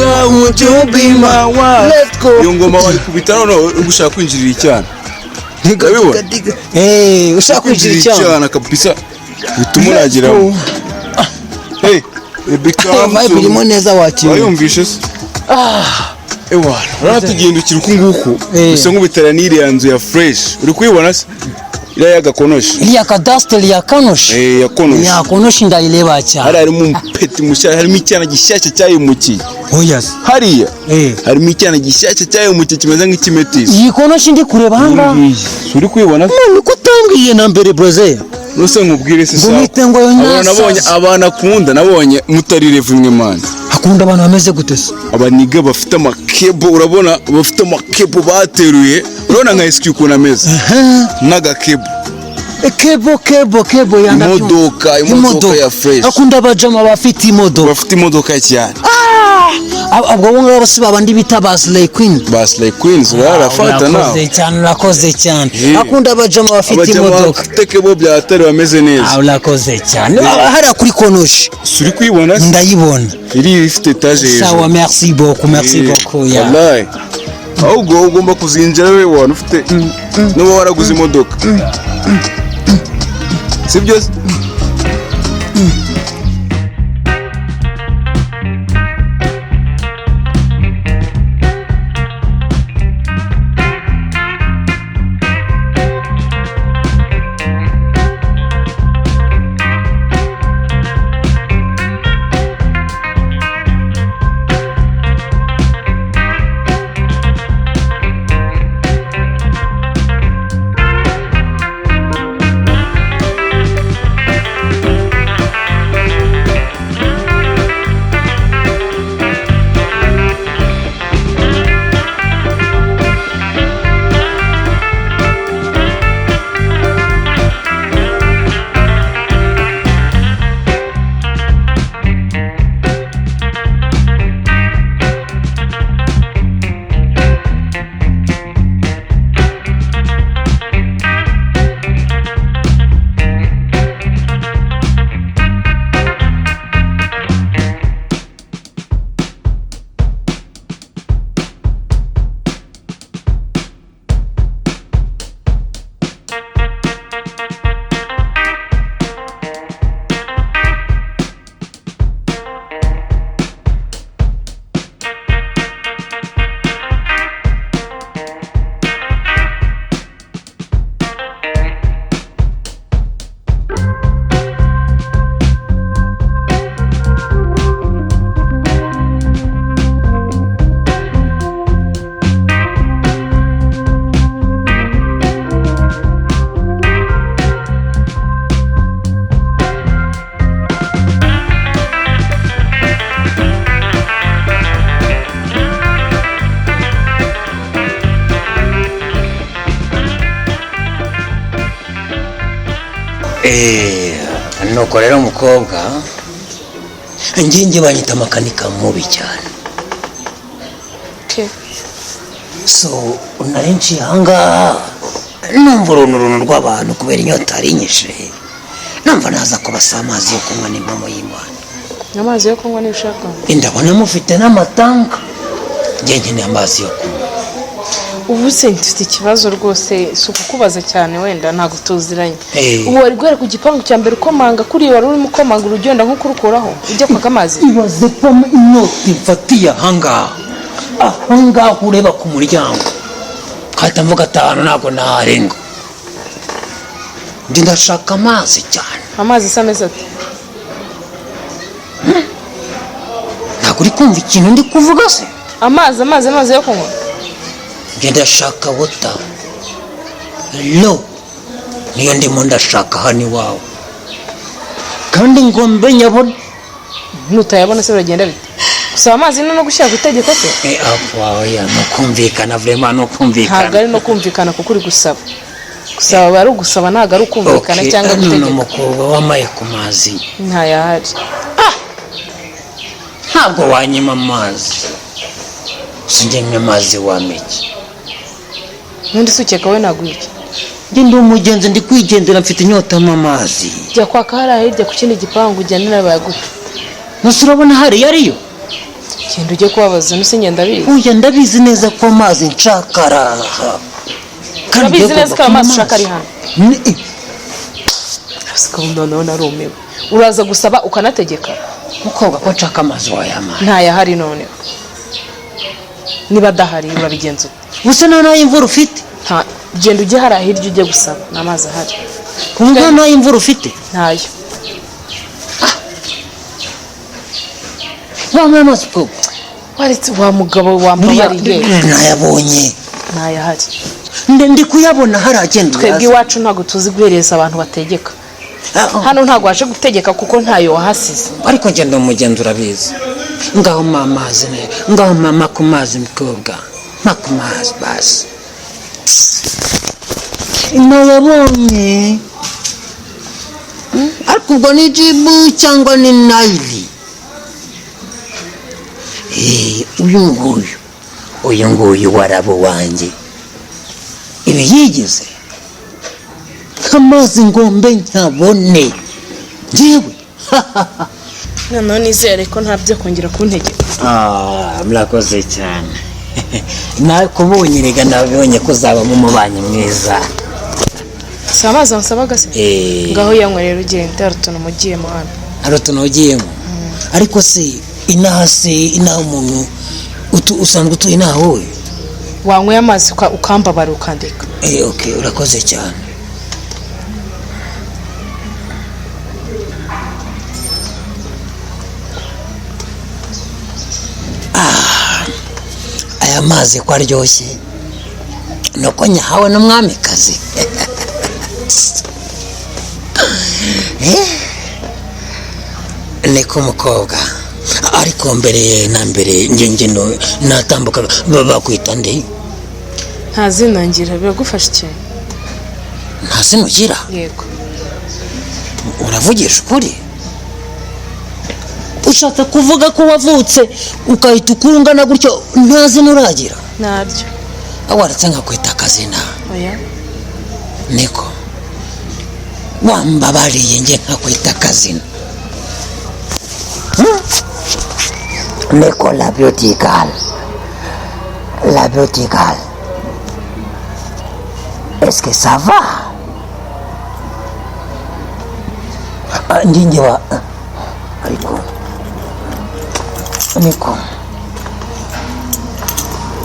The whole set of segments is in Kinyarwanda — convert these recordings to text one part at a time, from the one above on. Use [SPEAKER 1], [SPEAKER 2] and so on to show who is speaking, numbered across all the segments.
[SPEAKER 1] would you be my wife? Let's go.
[SPEAKER 2] Iyo ngoma bari kubitaro no ugushaka kwinjirira icyana.
[SPEAKER 1] Ushaka kwinjirira
[SPEAKER 2] icyana kabisa. Bituma nagira. Hey,
[SPEAKER 1] vibe irimo neza wakira.
[SPEAKER 2] Wayumvishe se? Ewa, ratugindukira uku nguku. Gusa nk'ubitara n'iri yanzu ya fresh. Uri kuyibona se? Ila ya gakonoshi.
[SPEAKER 1] Iliya kadastre ya kanoshi.
[SPEAKER 2] Ya konoshi.
[SPEAKER 1] Ya konoshi ndayireba cyane.
[SPEAKER 2] Harimo umpeti mushya, harimo icyana gishyashya cyayimukiye.
[SPEAKER 1] Oh yes.
[SPEAKER 2] Hariya. Harimo icyana gishyashya cyayimukiye kimeze nk'ikimetisi.
[SPEAKER 1] Iyi konoshi ndi kureba hanga.
[SPEAKER 2] Uri kuyibona?
[SPEAKER 1] None ko tangiye na mbere brother.
[SPEAKER 2] Nose nkubwire se sawa. Nabonye abana akunda, nabonye mutari revumwe man.
[SPEAKER 1] Akunda abantu bameze gute se?
[SPEAKER 2] Abaniga bafite amakebo, urabona bafite amakebo bateruye. Urabona nka SQ kuna meza. Nagakebo. Kebo
[SPEAKER 1] yana
[SPEAKER 2] imodoka ya fresh.
[SPEAKER 1] Akunda abajama bafite imodoka.
[SPEAKER 2] Bafite imodoka cyane.
[SPEAKER 1] Abwo ngabo bose babandi bita Basley Queen.
[SPEAKER 2] Basley Queens barafata nawe.
[SPEAKER 1] Urakoze cyane. Akunda abajama bafite imodoka.
[SPEAKER 2] Tekebo byatari bameze neza.
[SPEAKER 1] Urakoze cyane. Hari kuri konoshi.
[SPEAKER 2] Suri kuyibona?
[SPEAKER 1] Ndayibona.
[SPEAKER 2] Iri ifite etage hejuru.
[SPEAKER 1] Sawa, merci beaucoup ya.
[SPEAKER 2] Wallahi. Ahubwo ugomba kuzinjira we wana ufite no waraguze imodoka. Sibyo?
[SPEAKER 1] Nuko rero umukobwa nginge banyita Makanika mubi cyane. So unarenci hanga numva uruntu rw'abantu kubera inyota ari nyinshi. Numva naza kubasa amazi yo kunywa n'impamo y'Imana.
[SPEAKER 3] Amazi yo kunywa ni ushaka?
[SPEAKER 1] Ndabona mufite n'amatanka. Ngenye amazi yo kunywa.
[SPEAKER 3] Ubu se mfite ikibazo rwose sukukubaza cyane wenda ntago tuziranye. Ubu wari gwere ku gipangu cya mbere ukomanga kuri wari urimo komanga urugenda nko kurukuraho ujye kwaka amazi.
[SPEAKER 1] Ibaze ko inyota mfatiye hanga ureba ku muryango. Kata mvuga atanu ntago narenga. Ndi ndashaka amazi cyane.
[SPEAKER 3] Amazi sameze ati?
[SPEAKER 1] Ntago uri kumva ikintu ndi kuvuga se?
[SPEAKER 3] Amazi yo kunywa.
[SPEAKER 1] Ndashaka wota. Niyo ndimo ndashaka hani wawe. Kandi ngombe nyabona.
[SPEAKER 3] Nutayabona se uragenda bite? Gusaba amazi no gushaka itegeko se?
[SPEAKER 1] Ya no kumvikana vraiment no kumvikana.
[SPEAKER 3] Ntago ari no kumvikana kuko uri gusaba. Gusaba bari gusaba ntago ari kumvikana cyangwa gutegeka.
[SPEAKER 1] No mukobwa wamaye ku mazi.
[SPEAKER 3] Ntayahari.
[SPEAKER 1] Ntabwo wanyima amazi. Sinjye amazi wameki.
[SPEAKER 3] Nundi sukeka we nagwiki.
[SPEAKER 1] Ndi umugenzi ndi kwigendera mfite inyota mu mazi.
[SPEAKER 3] Jya kwaka hari hirya ku kindi gipangu ujyana n'abayaguta.
[SPEAKER 1] Nusurabona hari yariyo.
[SPEAKER 3] genda ujye kubabaza n'usinge ndabizi
[SPEAKER 1] uya ndabizi neza ko amazi nshakara
[SPEAKER 3] urabizi neza ko amazi ushaka ari hano noneho narumiwe uraza gusaba ukanategeka
[SPEAKER 1] mukobwa ko nshaka amazi wayamara
[SPEAKER 3] ntayahari noneho niba adahari urabigenza ute
[SPEAKER 1] gusa nta imvura ufite
[SPEAKER 3] genda ujye hariya hirya ujye gusaba n'amazi ahari
[SPEAKER 1] kumva nta imvura ufite
[SPEAKER 3] ntayo
[SPEAKER 1] wambaye amazi ko
[SPEAKER 3] waretse wa mugabo wambabariye
[SPEAKER 1] ntayabonye
[SPEAKER 3] ntayahari
[SPEAKER 1] ndi kuyabona haragenda
[SPEAKER 3] twebwe iwacu ntabwo tuzi guhereza abantu bategeka hano ntabwo waje gutegeka kuko ntayo wahasize
[SPEAKER 1] ariko ngenda umugendo urabizi ngaho mamazi ngaho mama ku mazi mukobwa ku mazi basi nayabonye ariko ubwo ni jibu cyangwa ni nayili uyu nguyu warabo wanjye ibi yigeze amazi ngombe nkabone njyewe
[SPEAKER 3] noneho nizere ko nta byo kongera kuntegeka
[SPEAKER 1] murakoze cyane nakubonye rega nabibonye ko uzaba mu mubanyi mwiza
[SPEAKER 3] si amazi wasabaga se ngaho yanywa rero ugenda hari utuntu mugiyemo hano
[SPEAKER 1] hari utuntu ugiyemo ariko se inaha umuntu usanzwe utuye inaha wowe
[SPEAKER 3] wanyweye amazi ukambabara ukandeka
[SPEAKER 1] okay urakoze cyane aya mazi ko aryoshye nuko nyahawe n'umwamikazi niko umukobwa ariko mbere na mbere ngengeno natambuka bakwita nde
[SPEAKER 3] nta zina ngira biragufasha cyane
[SPEAKER 1] nta zina ugira
[SPEAKER 3] yego
[SPEAKER 1] uravugisha ukuri ushaka kuvuga ko wavutse ukahita ukungana gutyo nta zina uragira
[SPEAKER 3] ntaryo
[SPEAKER 1] waretse nkakwita akazina
[SPEAKER 3] oya
[SPEAKER 1] niko wambabariye nge nkakwita akazina niko la beauty girl est-ce que ça va ndinge wa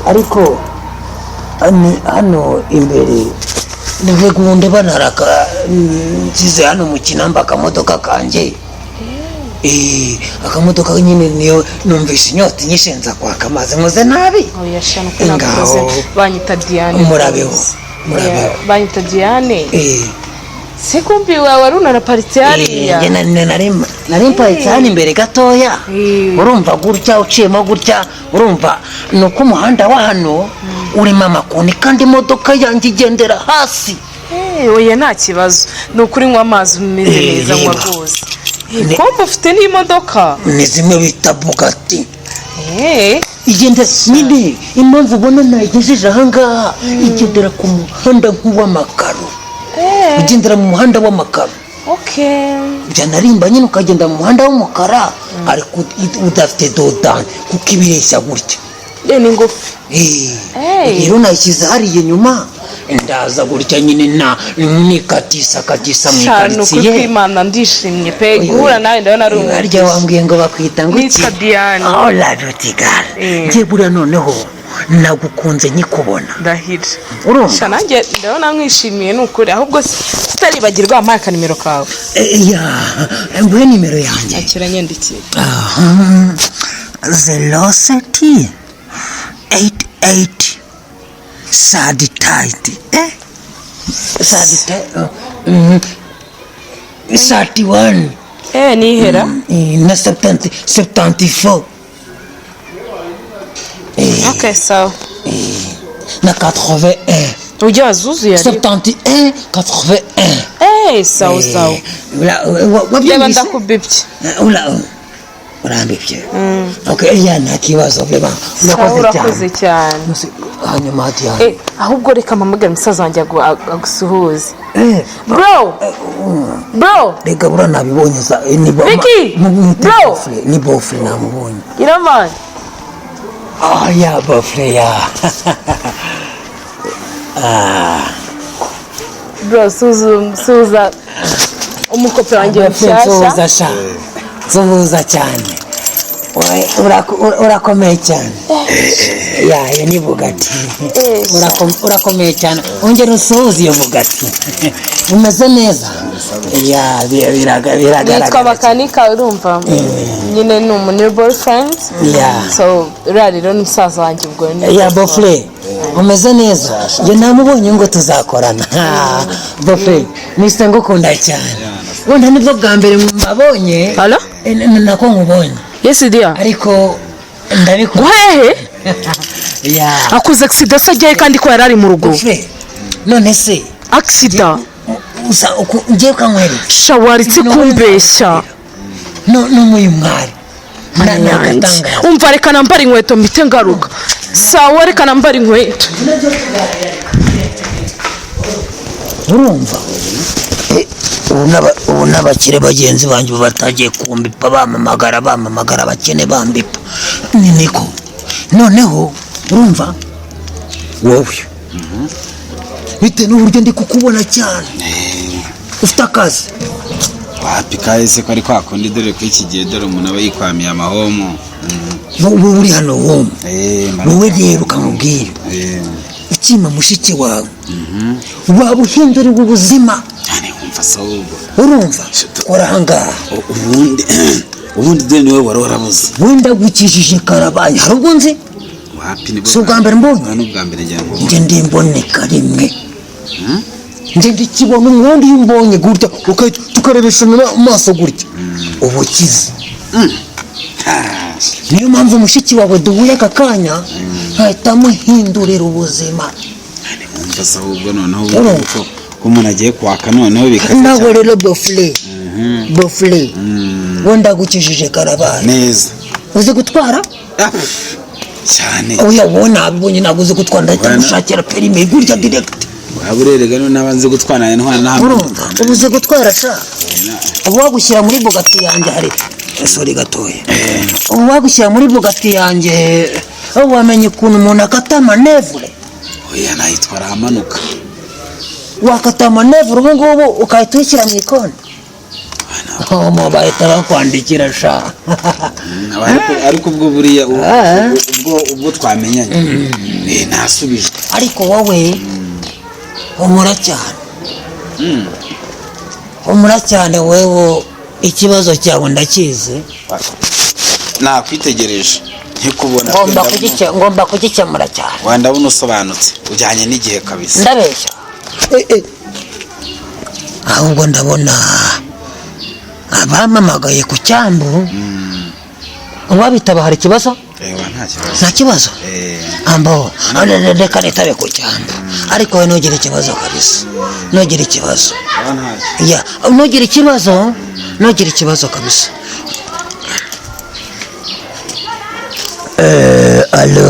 [SPEAKER 1] ariko ni hano imbere niwe gunde banaraka nzize hano mu kinamba akamodoka kanje akamodoka nyine niyo numvise inyota nyishenza kwaka amazi nkoze nabi
[SPEAKER 3] oya shano ko nakoze banyita Diane
[SPEAKER 1] murabeho
[SPEAKER 3] banyita Diane se kumbi wawe aruna paritse hariya
[SPEAKER 1] nari paritse hano imbere gatoya urumva gutya uciyemo gutya urumva nuko umuhanda wa hano urimo amakoni kandi imodoka yanjye igendera hasi
[SPEAKER 3] oya nta kibazo ni ukuri nywa amazi umeze neza nywa rwose kumva ufite n'imodoka
[SPEAKER 1] ni zimwe bita Bugatti igendera nyine impamvu ubona nayigejeje ahangaha igendera ku muhanda nk'uw'amakaro ugendera mu muhanda w'amakaro byanarimba nyine ukagenda mu muhanda w'umukara ariko udafite dodani kuko ibireshya gutya
[SPEAKER 3] ni ngufi
[SPEAKER 1] rero nayishyize hariya inyuma ndaza gutya nyine nikatisa mu ikaritsiye
[SPEAKER 3] kuko imana ndishimye pe guhura nawe ndabona ari umuntu
[SPEAKER 1] harya wambwiye ngo bakwita ngo
[SPEAKER 3] nitwa Diane
[SPEAKER 1] la beauty girl ngiye buriya noneho nagukunze nkikubona
[SPEAKER 3] ndahira
[SPEAKER 1] urumva
[SPEAKER 3] nanjye ndabona mwishimiye nukuri ahubwo tutaribagirwa ampaye akanimero kawe
[SPEAKER 1] nguhe nimero yanjye
[SPEAKER 3] akira nyandikira
[SPEAKER 1] 07 88 Sadi tight Sadi tight 31
[SPEAKER 3] nihera
[SPEAKER 1] na 74
[SPEAKER 3] okay sawa
[SPEAKER 1] na 81
[SPEAKER 3] ujya wazuzuye
[SPEAKER 1] 71 81
[SPEAKER 3] sawa
[SPEAKER 1] wabyumvise
[SPEAKER 3] ndakubibye
[SPEAKER 1] urambibye okay nta kibazo beba
[SPEAKER 3] urakoze cyane
[SPEAKER 1] hanyuma Diane
[SPEAKER 3] ahubwo reka mpamagare umusaza wanjye agusuhuze bro
[SPEAKER 1] reka nabibonye
[SPEAKER 3] ni bofre
[SPEAKER 1] namubonye
[SPEAKER 3] iramani
[SPEAKER 1] Oh ya bofre ya.
[SPEAKER 3] bro suza umukope wanjye mushyashya
[SPEAKER 1] suhuza cyane urakomeye cyane ya ni Bugatti urakomeye cyane ongera usuhuze iyo Bugatti umeze neza ya biragaragara
[SPEAKER 3] nitwa Makanika urumva nyine ni umu boyfriend so rero ni musaza wanjye ubwo
[SPEAKER 1] ya bofre umeze neza njye namubonye ngo tuzakorana bofre nise ngukunda cyane wenda nibwo bwa mbere mbabonye nako nkubonye
[SPEAKER 3] yes dear
[SPEAKER 1] ariko ndabikora
[SPEAKER 3] hehe
[SPEAKER 1] ya
[SPEAKER 3] akoze accident sajye kandi ko yarari mu rugo
[SPEAKER 1] none se
[SPEAKER 3] accident
[SPEAKER 1] ngiye kanywere
[SPEAKER 3] shawaritse kumbeshya
[SPEAKER 1] no muyu mwari nakatanga
[SPEAKER 3] umva reka nambara inkweto mpite ngaruka sawa reka nambara inkweto
[SPEAKER 1] urumva ubu n'abakire bagenzi banjye batagiye kumbipa bamamagara abakene bambipa niko noneho urumva wowe bitewe n'uburyo ndi kukubona cyane ufite akazi
[SPEAKER 2] wapi kahise ko ari kwa kundi dore ko iki gihe dore umuntu aba yikwamiye amahomo
[SPEAKER 1] wowe uri hano wowe rero ukamubwira ukima mushiki wawe waba uhinduriwe ubuzima urumva urahangaha
[SPEAKER 2] ubundi dore niwe wari warabuze
[SPEAKER 1] wenda gukijije karabaye hari ubwo nzi si ubwa mbere mbonye njye ndimboneka rimwe njye ndikibona umwundi iyo umbonye gutya tukarebesha amaso gutya uba ukize niyo mpamvu mushiki wawe duhuye aka kanya nkahita muhindurira ubuzima
[SPEAKER 2] ahubwo noneho ko umuntu agiye kwaka noneho bikaza
[SPEAKER 1] nawe rero bofre wenda gukijije karabaye
[SPEAKER 2] neza
[SPEAKER 1] uzi gutwara
[SPEAKER 2] cyane
[SPEAKER 1] oya wowe nabibonye ntabwo uzi gutwara ndahita gushakira perime gutya direct
[SPEAKER 2] aburerega none nabanze gutwara
[SPEAKER 1] urumva ubuze gutwara sha ubu wagushyira muri Bugatti yanjye hari sorry gatoya ubu wagushyira muri Bugatti yanjye aho wamenye ukuntu umuntu akata manevure
[SPEAKER 2] oya nayitwara amanuka
[SPEAKER 1] wakata manevure ubu ngubu ukahita uyishyira mu ikoni bahita bakwandikira sha
[SPEAKER 2] ariko ubwo buriya ubwo twamenyanye nasubijwe
[SPEAKER 1] ariko wowe humura cyane wewe ikibazo cyawe ndakizi
[SPEAKER 2] nakwitegereje nkikubona
[SPEAKER 1] ngomba kugikemura cyane
[SPEAKER 2] wenda buno usobanutse ujyanye n'igihe kabisa
[SPEAKER 1] ndabeshya ahubwo ndabona abamamagaye ku cyambu wabitaba hari ikibazo nta kibazo ambaho reka nitabe ku cyambu ariko we ntugire ikibazo kabisa ntugire ikibazo ntugire ikibazo kabisa allo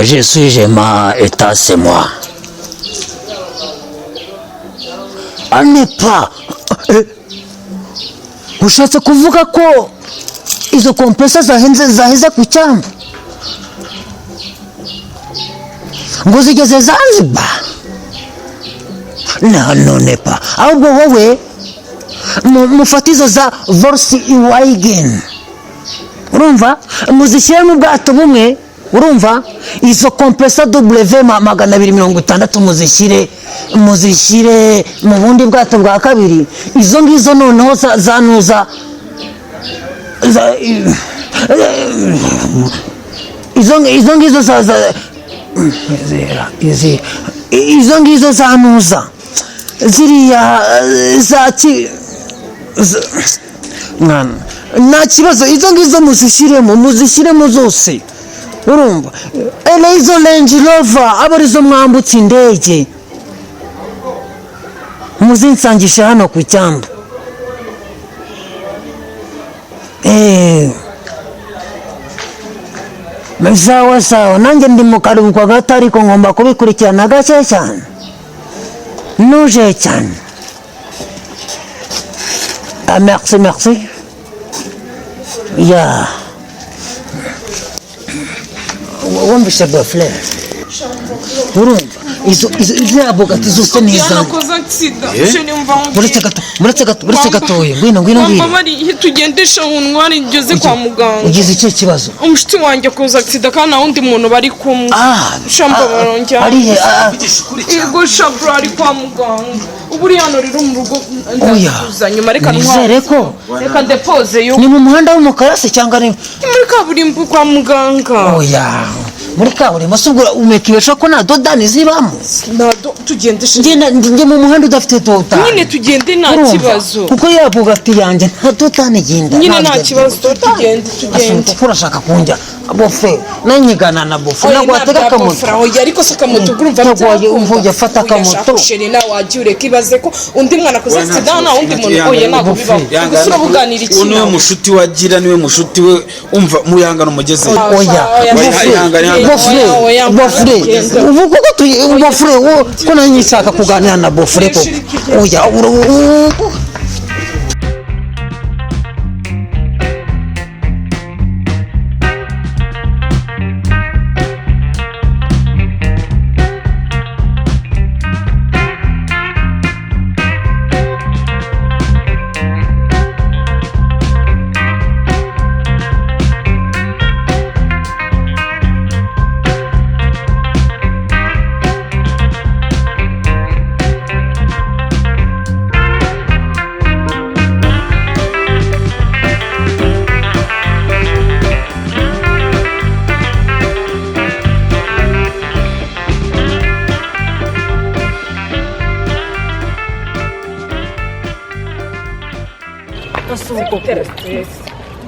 [SPEAKER 1] je suis Gemma et c'est moi n'est pas ushatse kuvuga ko izo kompresa zaheze ku cyambu ngo zigeze Zanzibar none pa ahubwo wowe mufata izo za Volkswagen urumva muzishyire mu bwato bumwe urumva izo kompresa W260 muzishyire mu bundi bwato bwa kabiri izo ngizo noneho zanuza izo ngizo zanuza ziriya nta kibazo izo ngizo muzishyiremo zose urumva izo Range Rover aba arizo mwambutse indege muzinsangisha hano ku cyambu sawa nanjye ndi mu karuhuko gato ariko ngomba kubikurikirana gake cyane ntuje cyane merci ya wumvishe bafure urumva izo bogati zose neza muretse gatoye ngwino
[SPEAKER 3] bari tugendesha untwari ngeze kwa muganga
[SPEAKER 1] ugize icyo kibazo
[SPEAKER 3] umushiti wanjye akoze accident kandi nta wundi muntu bari kumwe shamba barongera ego shabra ari kwa muganga ubu hano rero mu rugo ndakuza nyuma reka reka depose yo
[SPEAKER 1] ni mu muhanda w'umukara se cyangwa ni
[SPEAKER 3] muri kaburimbo kwa muganga
[SPEAKER 1] oya muri kaburimbo subura umekibesha ko na dodani zibamo
[SPEAKER 3] tugendesha
[SPEAKER 1] nge mu muhanda udafite dodani
[SPEAKER 3] nyine tugende nta kibazo
[SPEAKER 1] kuko yavuga ati yanjye nta dodani genda
[SPEAKER 3] nyine nta kibazo tugende
[SPEAKER 1] kuko urashaka kunjya bofe nanyigana na bofe nagwatega akamoto
[SPEAKER 3] ariko se akamoto urumva
[SPEAKER 1] mvuye fata akamoto
[SPEAKER 3] sheri nawe wagiye urekibaze ko undi mwana akoze accident nta wundi muntu oye ntabwo bibaho gusa urabuganira iki
[SPEAKER 2] niwe mushuti wagira niwe mushuti we umva muyangana umugeze
[SPEAKER 1] oya bofure uvuga ko bofure ko nanyishaka kuganira na bofure ko oya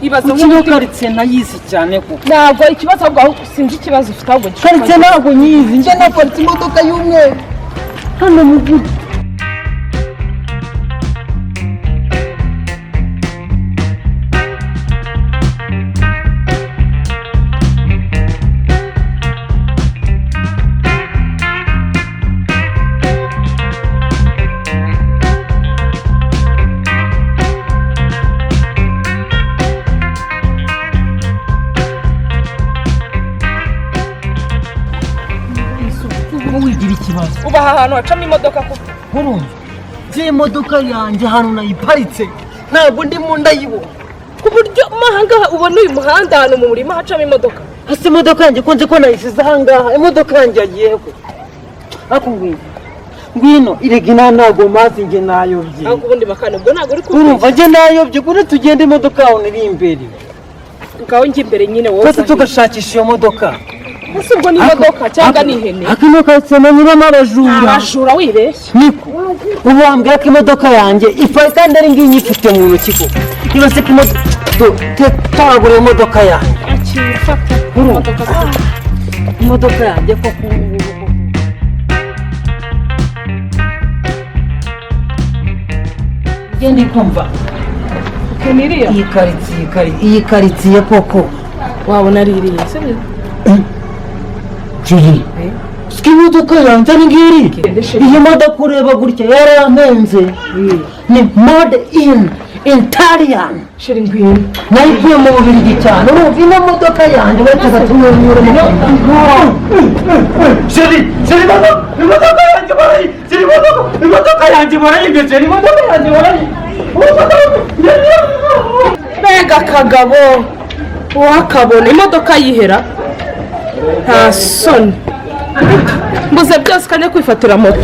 [SPEAKER 3] ibazo
[SPEAKER 1] nk'ukaritse nayizi cyane ko
[SPEAKER 3] ntabwo ikibazo ahubwo sinzi ikibazo ufite ahubwo
[SPEAKER 1] karitse ntabwo nyizi njye naparitse imodoka y'umweru hano mu gudu wigira ikibazo
[SPEAKER 3] uba ahantu hacamo imodoka kuko
[SPEAKER 1] urumva je imodoka yanjye hano nayiparitse ntabwo ndimo ndayibona
[SPEAKER 3] ku buryo mahanga ubona uyu muhanda hano mu murima hacamo imodoka
[SPEAKER 1] hasi imodoka yanjye kunze ko nayisize ahangaha imodoka yanjye yagiye ko ako ngwino iregina ntabwo mazi njye nayobye
[SPEAKER 3] ahubwo ubundi makane ubwo ntabwo uri
[SPEAKER 1] urumva njye nayobye kuri tugende imodoka yawe iri imbere
[SPEAKER 3] ngaho njye imbere nyine wowe
[SPEAKER 1] twese tugashakisha iyo modoka
[SPEAKER 3] ese ubwo ni imodoka cyangwa ni ihene
[SPEAKER 1] akimodoka cyane abajura
[SPEAKER 3] wibeshye
[SPEAKER 1] niko ubu wambwira ko imodoka yanjye ifa kandi ari ngiyi nyifite mu ntoki ko ibase ko toragura iyo modoka yanjye
[SPEAKER 3] akifata
[SPEAKER 1] imodoka yanjye ko ngende kumva
[SPEAKER 3] keniriya
[SPEAKER 1] iyi karitsiye koko
[SPEAKER 3] wabona ari iriya sibyo
[SPEAKER 1] Jiri imodoka yanjye ni ngiri iyi modoka ureba gutya yarampenze ni mode in Italian
[SPEAKER 3] sheri ngwino
[SPEAKER 1] nayikuye mu Bubiligi cyane urumva ino modoka yanjye bataka tumwenyura mu sheri imodoka yanjye barayi sheri imodoka yanjye barayi sheri imodoka yanjye barayi
[SPEAKER 3] mbega kagabo wakabona imodoka yihera nta soni mbuze byose kanya kwifatira moto